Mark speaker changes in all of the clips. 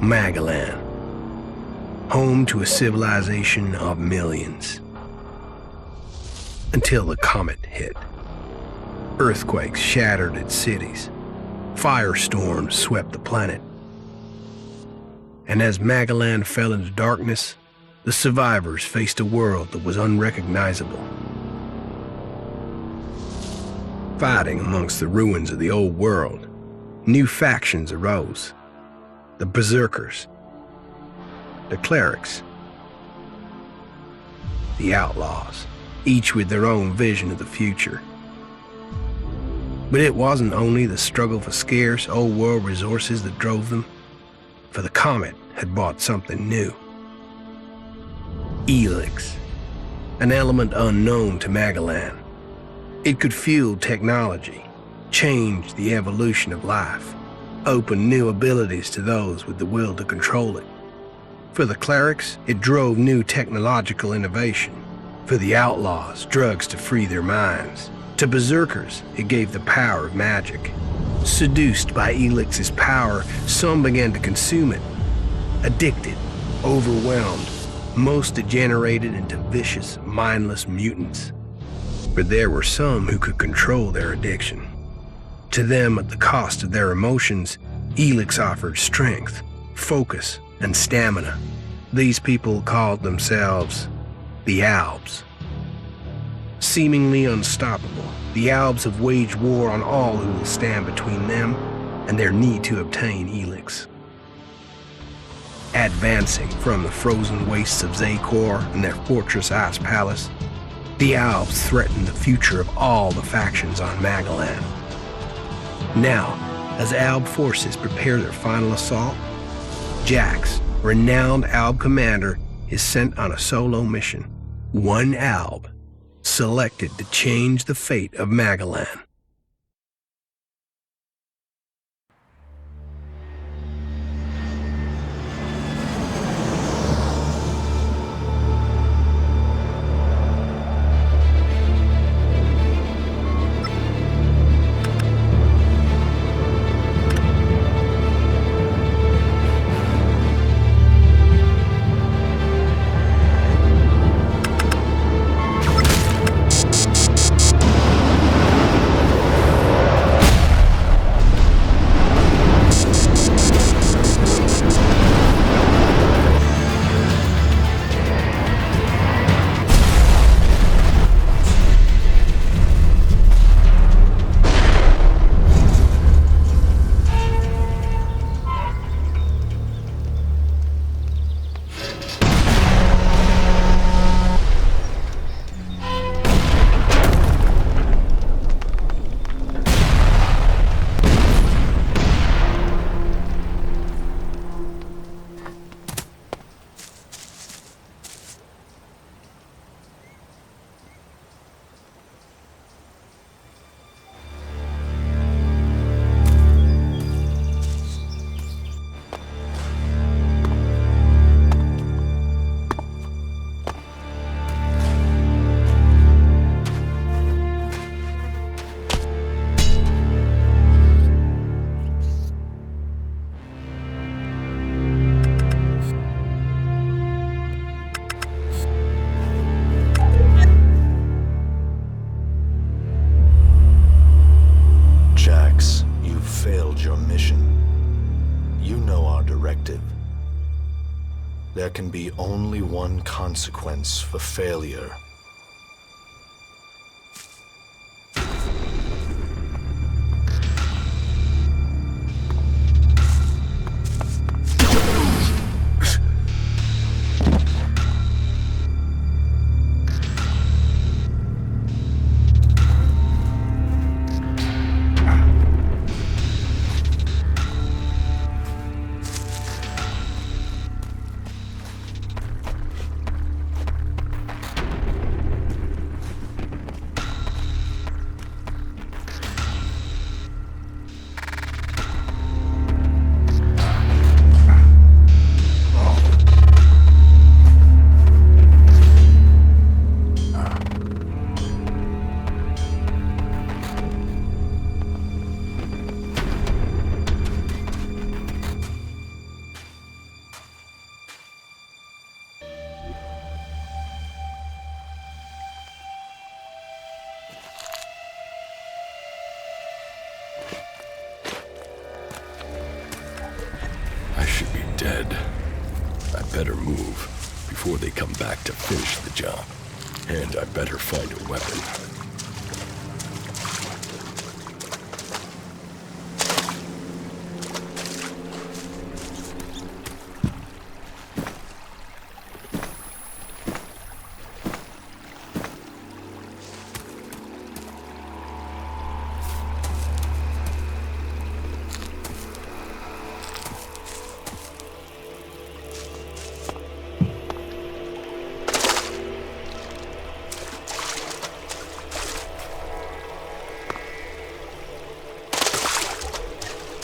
Speaker 1: Magellan, home to a civilization of millions. Until the comet hit. Earthquakes shattered its cities. Firestorms swept the planet. And as Magellan fell into darkness, the survivors faced a world that was unrecognizable. Fighting amongst the ruins of the old world, new factions arose. The Berserkers, the Clerics, the Outlaws, each with their own vision of the future. But it wasn't only the struggle for scarce old world resources that drove them, for the comet had brought something new. Elex, an element unknown to Magellan. It could fuel technology, change the evolution of life, open new abilities to those with the will to control it. For the Clerics, it drove new technological innovation. For the Outlaws, drugs to free their minds. To Berserkers, it gave the power of magic. Seduced by Elix's power, some began to consume it. Addicted, overwhelmed, most degenerated into vicious, mindless mutants. But there were some who could control their addiction. To them, at the cost of their emotions, Elex offered strength, focus, and stamina. These people called themselves the Albs. Seemingly unstoppable, the Albs have waged war on all who will stand between them and their need to obtain Elex. Advancing from the frozen wastes of Zakor and their fortress Ice Palace, the Albs threaten the future of all the factions on Magellan. Now, as Alb forces prepare their final assault, Jax, renowned Alb commander, is sent on a solo mission. One Alb, selected to change the fate of Magellan.
Speaker 2: There can be only one consequence for failure.
Speaker 3: better move before they come back to finish the job. And I better find a weapon.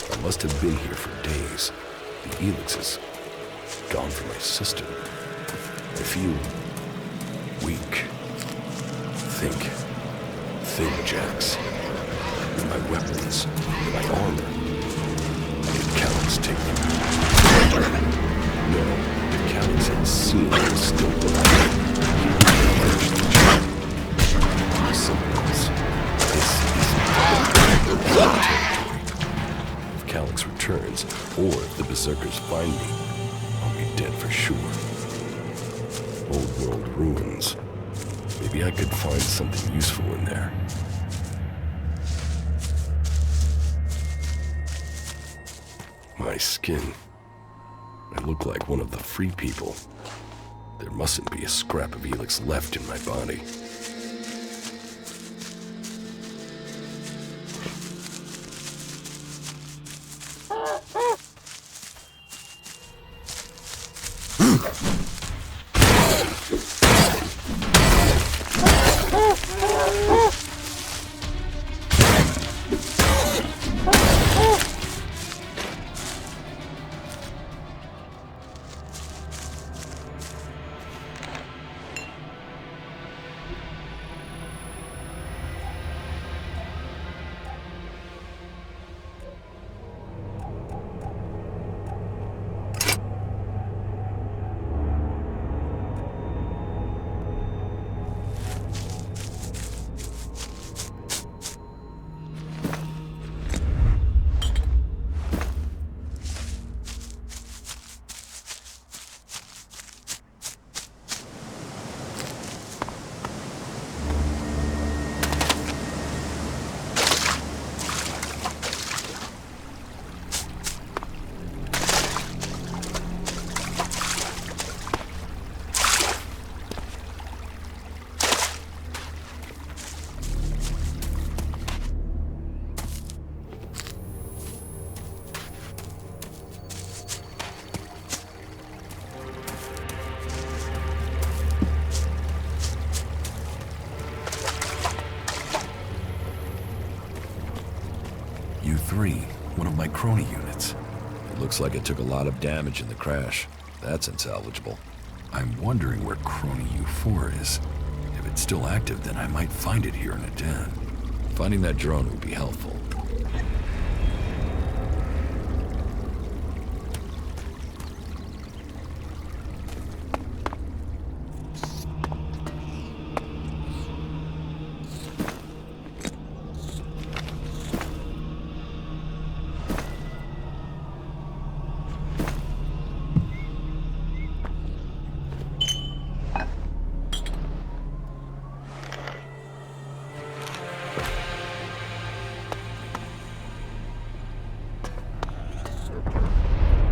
Speaker 3: I must have been here for days. The Elex is gone from my system. I feel weak. Think. Thin jacks. My weapons. My armor. Did Calix take them? No, if Calix had seen I was still alive, he would have finished the job. Symbols. This is territory. Calix returns, or if the Berserkers find me, I'll be dead for sure. Old world ruins. Maybe I could find something useful in there. My skin. I look like one of the free people. There mustn't be a scrap of Elex left in my body. U3, one of my crony units. It looks like it took a lot of damage in the crash. That's unsalvageable. I'm wondering where crony U4 is. If it's still active, then I might find it here in a den. Finding that drone would be helpful.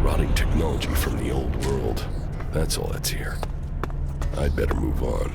Speaker 3: Rotting technology from the old world. That's all that's here. I'd better move on.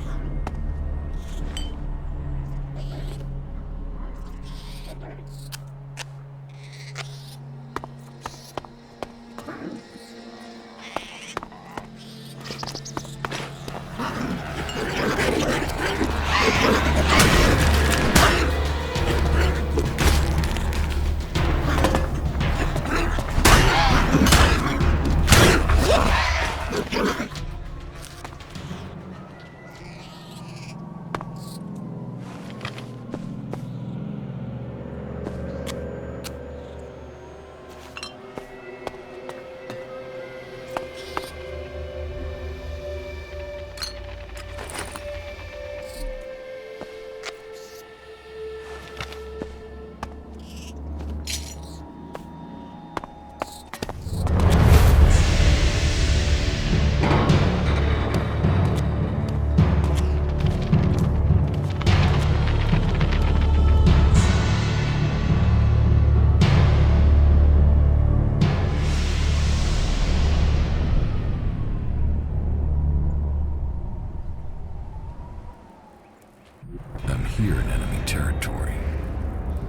Speaker 3: here in enemy territory.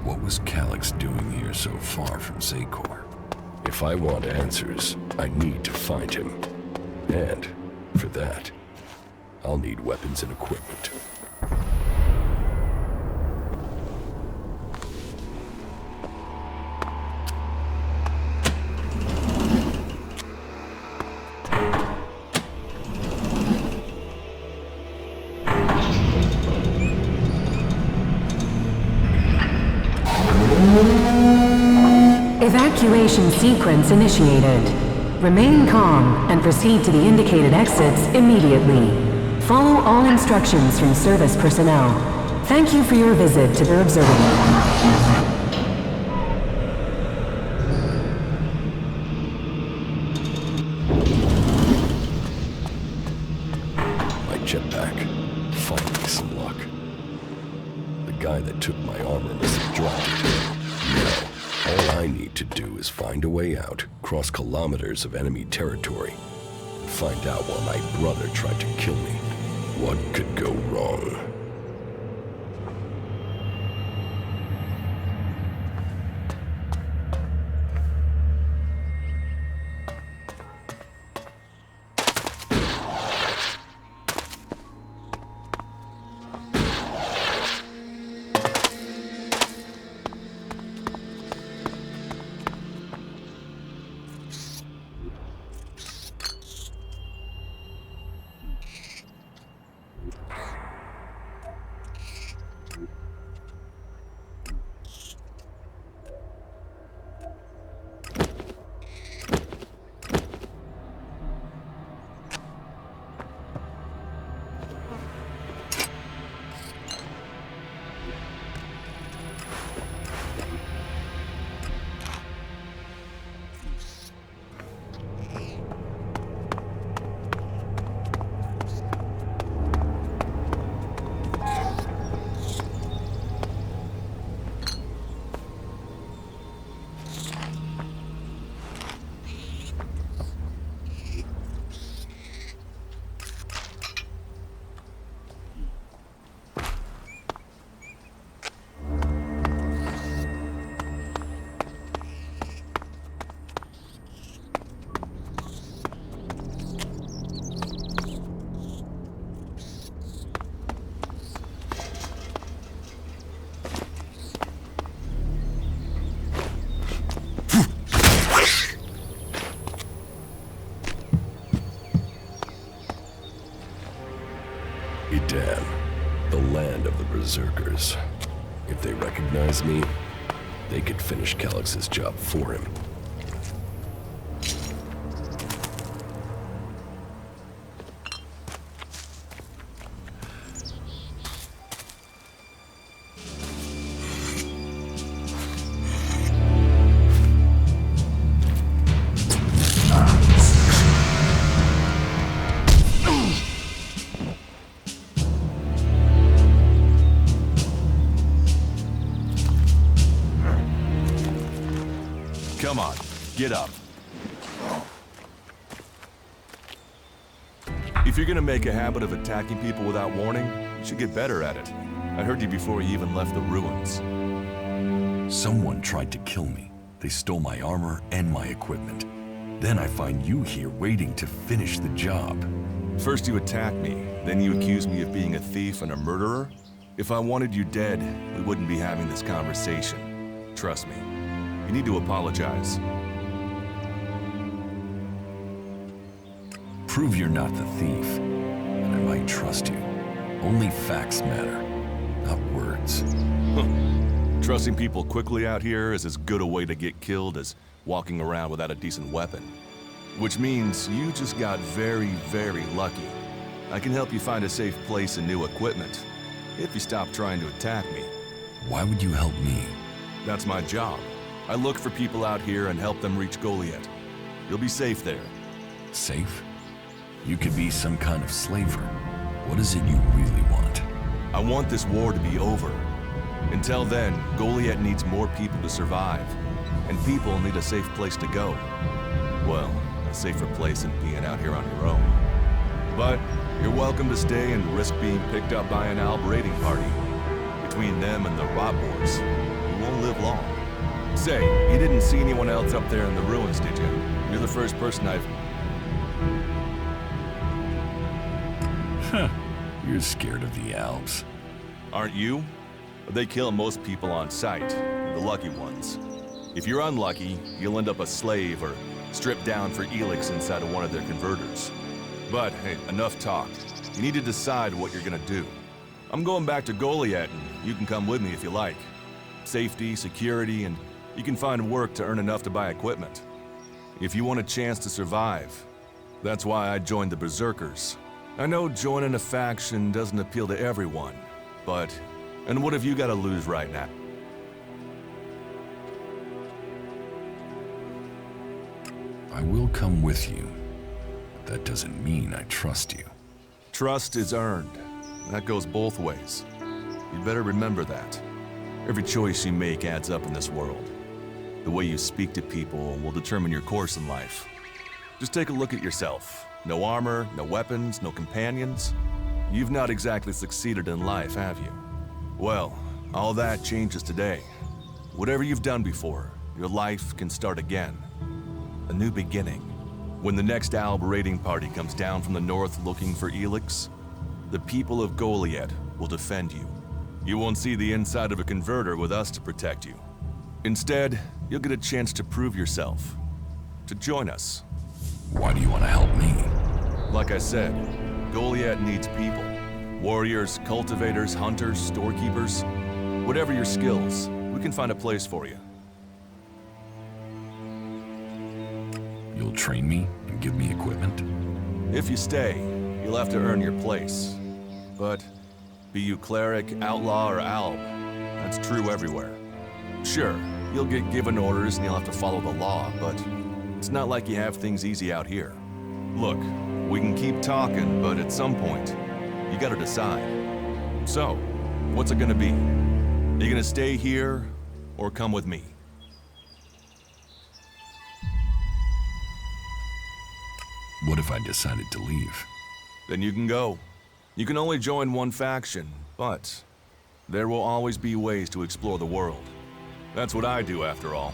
Speaker 3: What was Calyx doing here so far from Zakor? If I want answers, I need to find him. And, for that, I'll need weapons and equipment.
Speaker 4: Evacuation sequence initiated. Remain calm and proceed to the indicated exits immediately. Follow all instructions from service personnel. Thank you for your visit to the observatory.
Speaker 3: Jetpack. Finally some luck. The guy that took my armor must have dropped it. Now, all I need to do is find a way out, cross kilometers of enemy territory, and find out why my brother tried to kill me. What could go wrong? Edan, the land of the Berserkers. If they recognize me, they could finish Calyx's job for him.
Speaker 5: Come on, get up. If you're gonna make a habit of attacking people without warning, you should get better at it. I heard you before you even left the ruins.
Speaker 3: Someone tried to kill me. They stole my armor and my equipment. Then I find you here waiting to finish the job.
Speaker 5: First you attack me, then you accuse me of being a thief and a murderer? If I wanted you dead, we wouldn't be having this conversation. Trust me. You need to apologize.
Speaker 3: Prove you're not the thief, and I might trust you. Only facts matter, not words.
Speaker 5: Trusting people quickly out here is as good a way to get killed as walking around without a decent weapon. Which means you just got very, very lucky. I can help you find a safe place and new equipment, if you stop trying to attack me.
Speaker 3: Why would you help me?
Speaker 5: That's my job. I look for people out here and help them reach Goliath. You'll be safe there.
Speaker 3: Safe? You could be some kind of slaver. What is it you really want?
Speaker 5: I want this war to be over. Until then, Goliath needs more people to survive. And people need a safe place to go. Well, a safer place than being out here on your own. But you're welcome to stay and risk being picked up by an Alb raiding party. between them and the rot boars, you won't live long. Say, you didn't see anyone else up there in the ruins, did you? You're the first person I've...
Speaker 3: You're scared of the Alps.
Speaker 5: Aren't you? They kill most people on sight, the lucky ones. If you're unlucky, you'll end up a slave or stripped down for Elex inside of one of their converters. But, hey, enough talk. You need to decide what you're gonna do. I'm going back to Goliath, and you can come with me if you like. Safety, security, and you can find work to earn enough to buy equipment. If you want a chance to survive, that's why I joined the Berserkers. I know joining a faction doesn't appeal to everyone, but... And what have you got to lose right now?
Speaker 3: I will come with you. But that doesn't mean I trust you.
Speaker 5: Trust is earned. That goes both ways. You'd better remember that. Every choice you make adds up in this world. The way you speak to people will determine your course in life. Just take a look at yourself. No armor, no weapons, no companions. You've not exactly succeeded in life, have you? Well, all that changes today. Whatever you've done before, your life can start again. A new beginning. When the next Alb raiding party comes down from the north looking for Elex, the people of Goliath will defend you. You won't see the inside of a converter with us to protect you. Instead, you'll get a chance to prove yourself. To join us.
Speaker 3: Why do you want to help me?
Speaker 5: Like I said, Goliath needs people. Warriors, cultivators, hunters, storekeepers. Whatever your skills, we can find a place for you.
Speaker 3: You'll train me and give me equipment?
Speaker 5: If you stay, you'll have to earn your place. But be you cleric, outlaw, or alb, that's true everywhere. Sure, you'll get given orders and you'll have to follow the law, but it's not like you have things easy out here. Look, we can keep talking, but at some point, you gotta decide. So, what's it gonna be? Are you gonna stay here, or come with me?
Speaker 3: What if I decided to leave?
Speaker 5: Then you can go. You can only join one faction, but there will always be ways to explore the world. That's what I do, after all.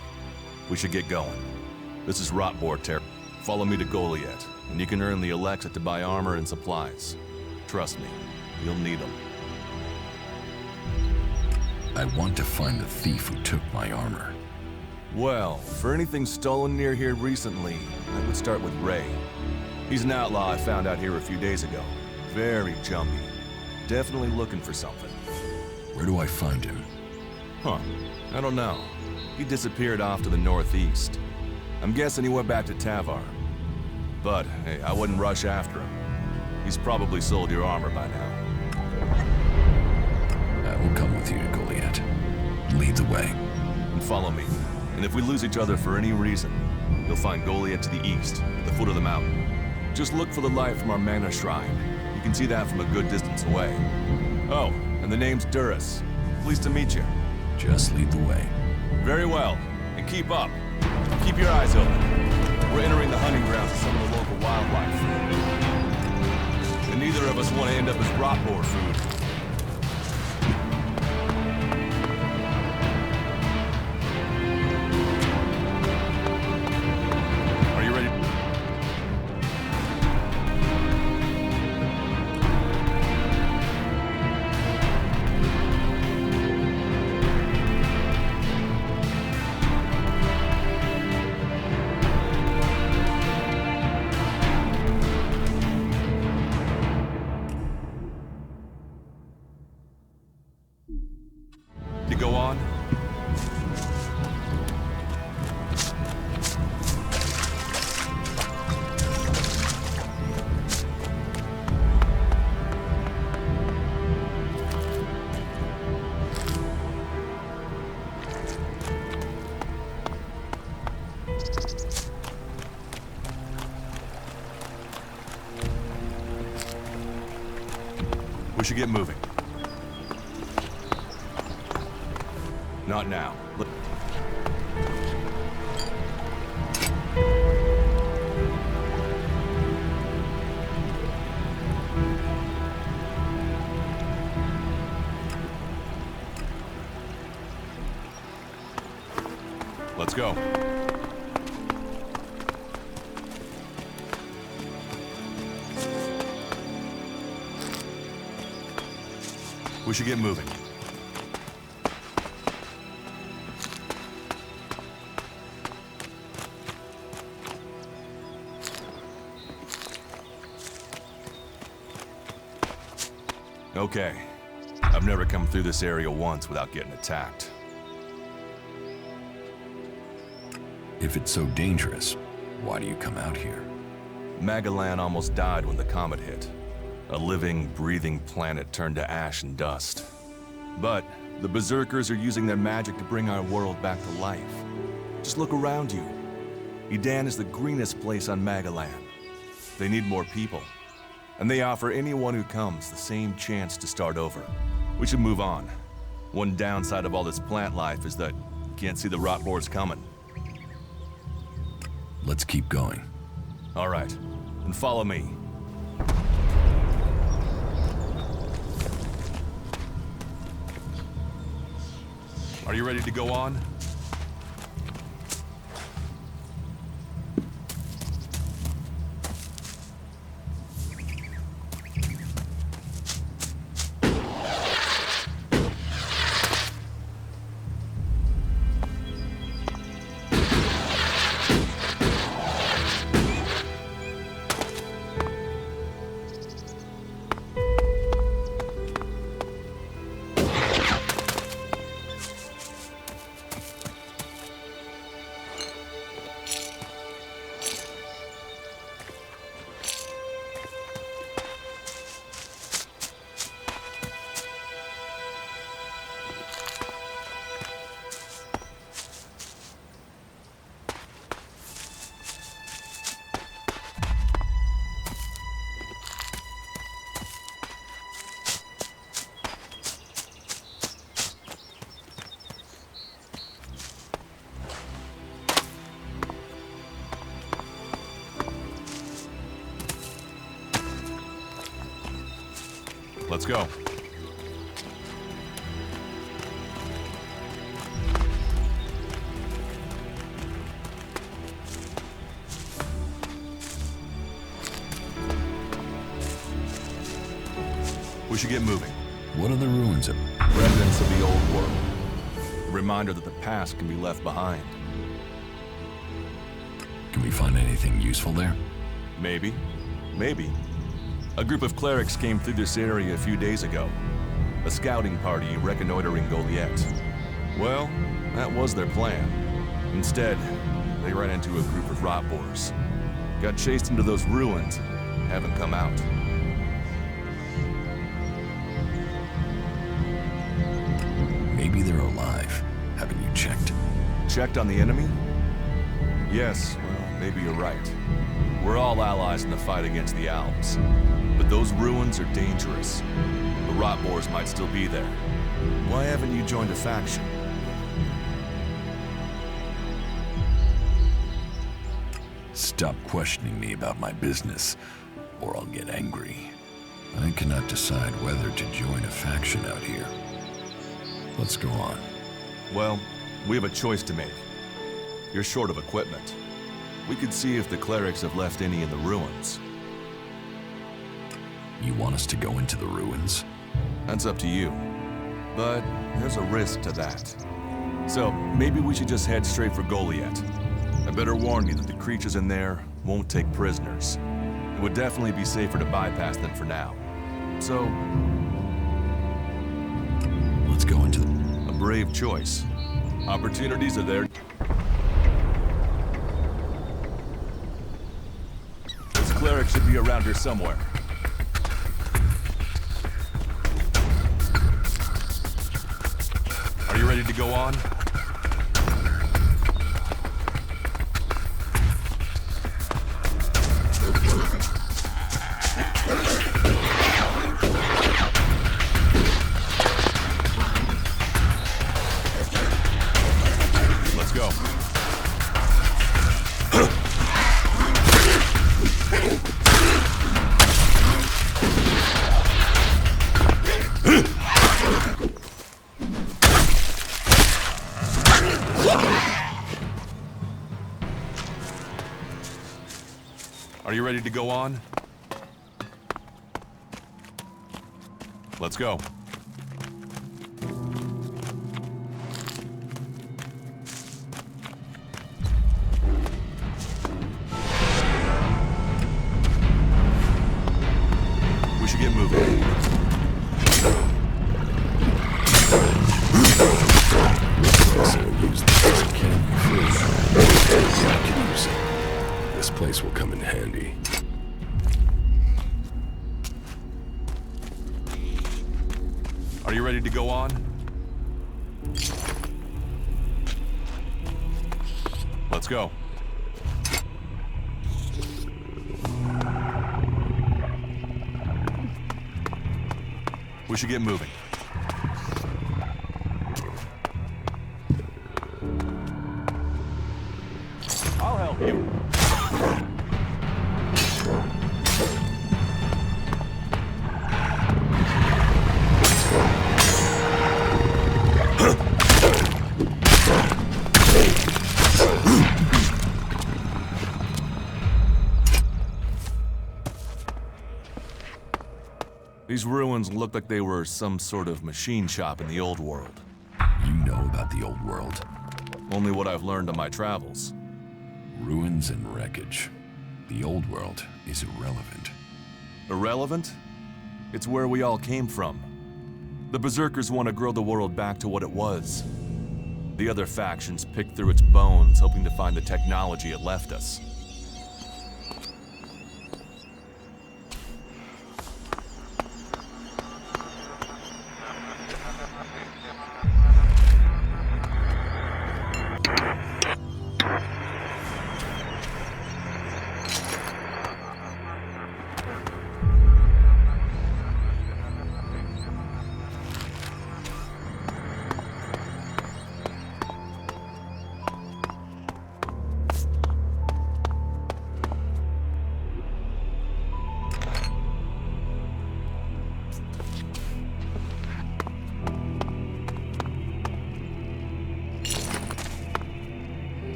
Speaker 5: We should get going. This is Rotboar territory. Follow me to Goliath, and you can earn the Elex to buy armor and supplies. Trust me, you'll need them.
Speaker 3: I want to find the thief who took my armor.
Speaker 5: Well, for anything stolen near here recently, I would start with Ray. He's an outlaw I found out here a few days ago. Very jumpy. Definitely looking for something.
Speaker 3: Where do I find him?
Speaker 5: Huh. I don't know. He disappeared off to the northeast. I'm guessing he went back to Tavar. But, hey, I wouldn't rush after him. He's probably sold your armor by now.
Speaker 3: I will come with you to Goliath. Lead the way.
Speaker 5: And follow me. And if we lose each other for any reason, you'll find Goliath to the east, at the foot of the mountain. Just look for the light from our mana shrine. You can see that from a good distance away. Oh, and the name's Duras. Pleased to meet you.
Speaker 3: Just lead the way.
Speaker 5: Very well. And keep up. Keep your eyes open. We're entering the hunting grounds of some of the local wildlife. And neither of us want to end up as rotboar food. Are you ready? To go on? We should get moving. Not now. Look. Let's go. We should get moving. Okay. I've never come through this area once without getting attacked.
Speaker 3: If it's so dangerous, why do you come out here?
Speaker 5: Magalan almost died when the comet hit. A living, breathing planet turned to ash and dust. But the Berserkers are using their magic to bring our world back to life. Just look around you. Edan is the greenest place on Magalan. They need more people. And they offer anyone who comes the same chance to start over. We should move on. One downside of all this plant life is that you can't see the rot boars coming.
Speaker 3: Let's keep going.
Speaker 5: All right, then follow me. Are you ready to go on? Let's go. We should get moving.
Speaker 3: What are the ruins of?
Speaker 5: Remnants of the old world. A reminder that the past can be left behind.
Speaker 3: Can we find anything useful there?
Speaker 5: Maybe. Maybe. A group of clerics came through this area a few days ago. A scouting party reconnoitering Goliath. Well, that was their plan. Instead, they ran into a group of rot boars. Got chased into those ruins, haven't come out.
Speaker 3: Maybe they're alive. Haven't you checked?
Speaker 5: Checked on the enemy? Yes, well, maybe you're right. We're all allies in the fight against the Alps. But those ruins are dangerous. The rot boars might still be there. Why haven't you joined a faction?
Speaker 3: Stop questioning me about my business, or I'll get angry. I cannot decide whether to join a faction out here. Let's go on.
Speaker 5: Well, we have a choice to make. You're short of equipment. We could see if the clerics have left any in the ruins.
Speaker 3: You want us to go into the ruins?
Speaker 5: That's up to you. But there's a risk to that. So maybe we should just head straight for Goliath. I better warn you that the creatures in there won't take prisoners. It would definitely be safer to bypass them for now. So,
Speaker 3: Let's go into the...
Speaker 5: a brave choice. Opportunities are there. This cleric should be around here somewhere. Are you ready to go on? Let's go. Are you ready to go on? Let's go. We should get moving.
Speaker 3: So use this as a candy free. Yeah, I can use it. This place will come in handy.
Speaker 5: Are you ready to go on? Let's go. We should get moving. I'll help you. These ruins look like they were some sort of machine shop in the old world.
Speaker 3: You know about the old world.
Speaker 5: Only what I've learned on my travels.
Speaker 3: Ruins and wreckage. The old world is irrelevant.
Speaker 5: Irrelevant? It's where we all came from. The Berserkers want to grow the world back to what it was. The other factions pick through its bones, hoping to find the technology it left us.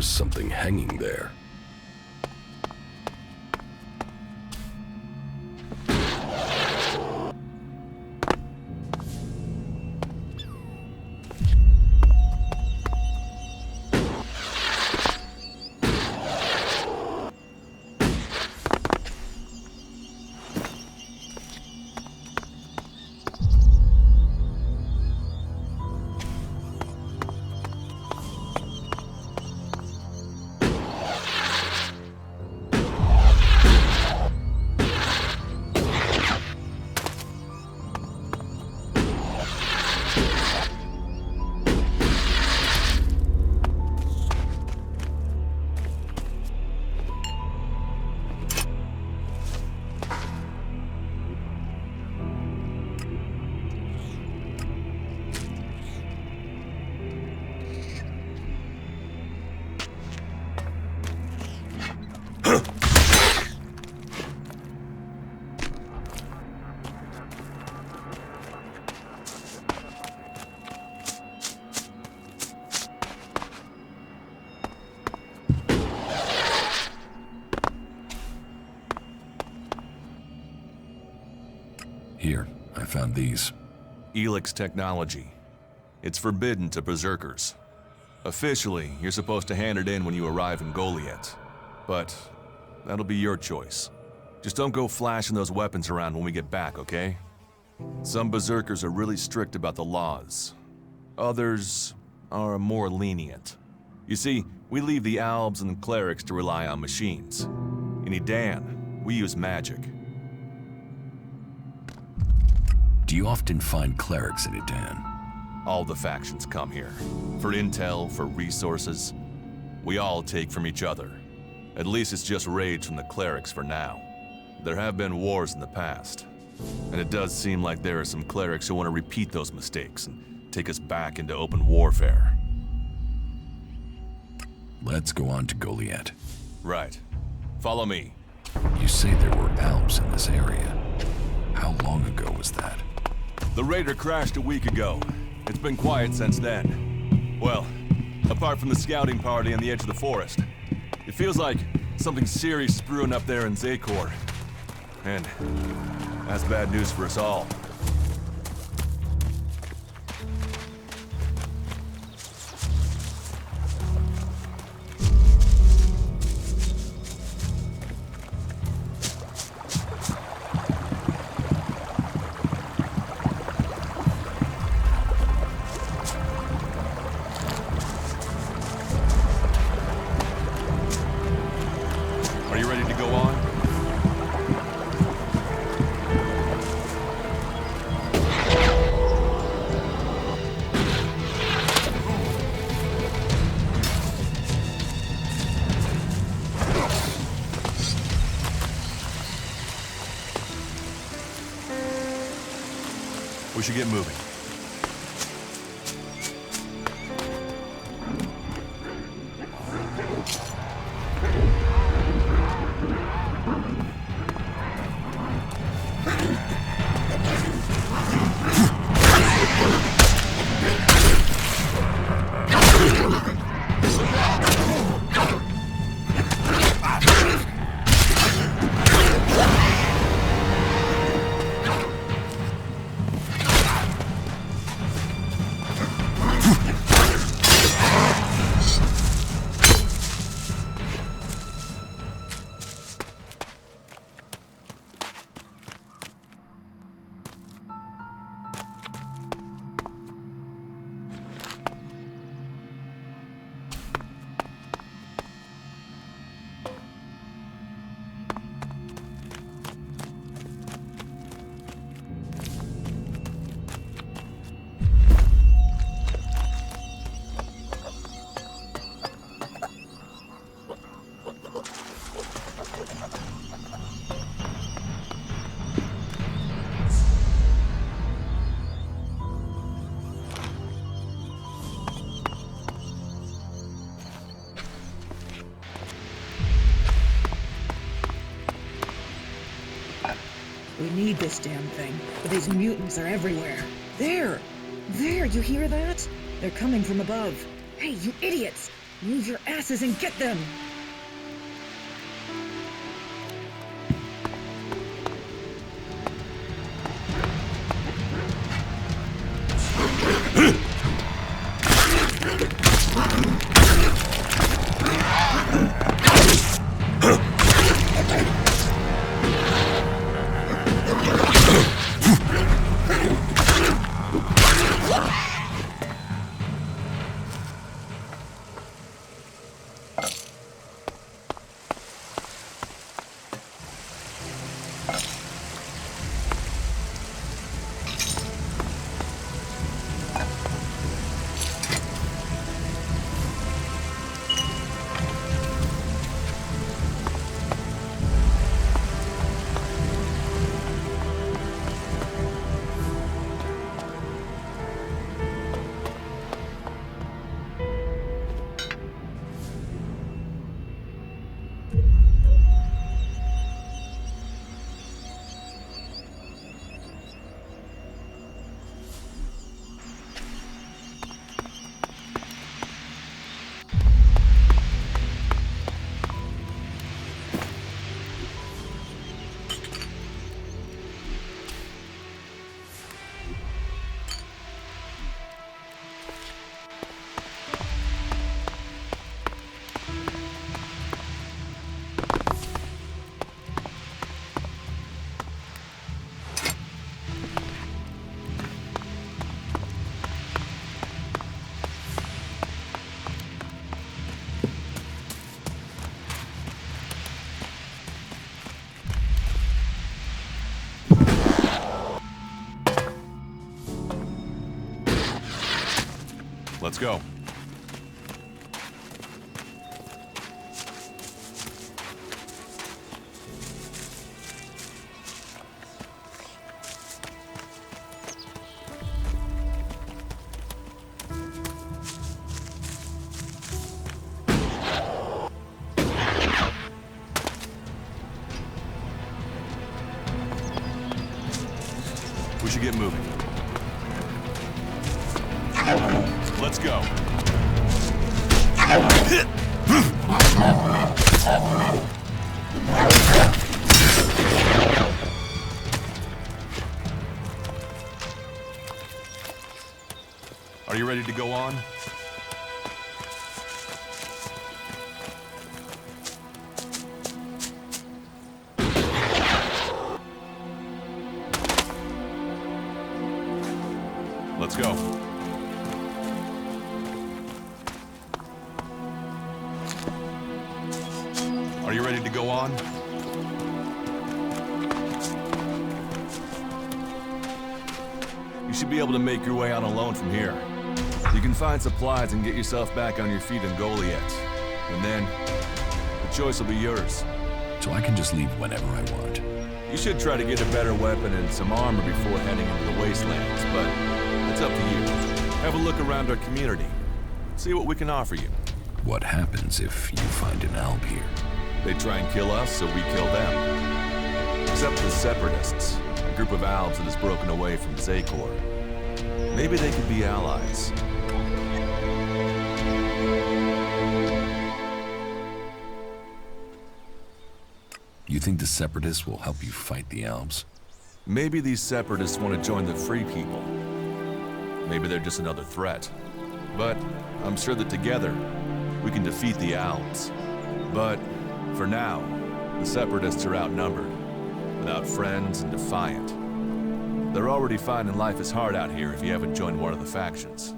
Speaker 3: was something hanging there. Here, I found these.
Speaker 5: Elex technology. It's forbidden to berserkers. Officially, you're supposed to hand it in when you arrive in Goliath. But that'll be your choice. Just don't go flashing those weapons around when we get back, okay? Some berserkers are really strict about the laws. Others are more lenient. You see, we leave the Albs and the clerics to rely on machines. In Edan, we use magic.
Speaker 3: Do you often find clerics in Edan?
Speaker 5: All the factions come here. For intel, for resources. We all take from each other. At least it's just raids from the clerics for now. There have been wars in the past. And it does seem like there are some clerics who want to repeat those mistakes and take us back into open warfare.
Speaker 3: Let's go on to Goliath.
Speaker 5: Right. Follow me.
Speaker 3: You say there were Alps in this area. How long ago was that?
Speaker 5: The raider crashed a week ago. It's been quiet since then. Well, apart from the scouting party on the edge of the forest. It feels like something serious is brewing up there in Zakor. And that's bad news for us all. Are you ready to go on? We should get moving.
Speaker 6: We need this damn thing, but these mutants are everywhere. There! There, you hear that? They're coming from above. Hey, you idiots! Move your asses and get them!
Speaker 5: Let's go. We should get moving. Let's go. Are you ready to go on? Let's go. Are you ready to go on? You should be able to make your way out alone from here. You can find supplies and get yourself back on your feet in Goliath. And then, the choice will be yours.
Speaker 3: So I can just leave whenever I want.
Speaker 5: You should try to get a better weapon and some armor before heading into the wastelands, but it's up to you. Have a look around our community. See what we can offer you.
Speaker 3: What happens if you find an alb here?
Speaker 5: They try and kill us, so we kill them. Except the Separatists, a group of Albs that has broken away from Zakor. Maybe they could be allies.
Speaker 3: You think the Separatists will help you fight the Albs?
Speaker 5: Maybe these Separatists want to join the Free People. Maybe they're just another threat. But I'm sure that together, we can defeat the Albs. But for now, the Separatists are outnumbered, without friends and defiant. They're already finding life is hard out here if you haven't joined one of the factions.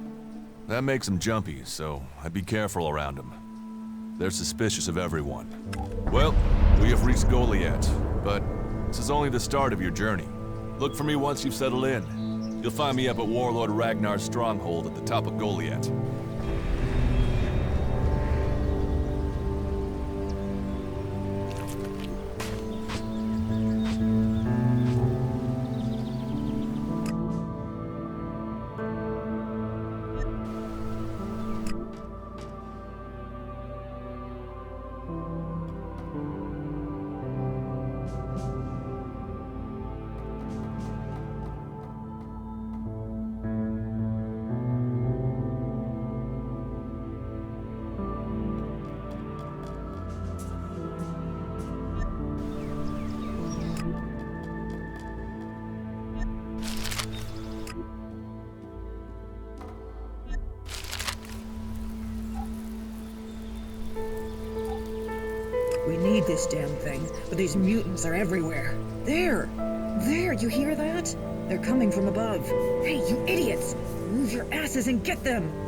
Speaker 5: That makes them jumpy, so I'd be careful around them. They're suspicious of everyone. Well, we have reached Goliath, but this is only the start of your journey. Look for me once you've settled in. You'll find me up at Warlord Ragnar's stronghold at the top of Goliath.
Speaker 6: We need this damn thing, but these mutants are everywhere. There! There, you hear that? They're coming from above. Hey, you idiots! Move your asses and get them!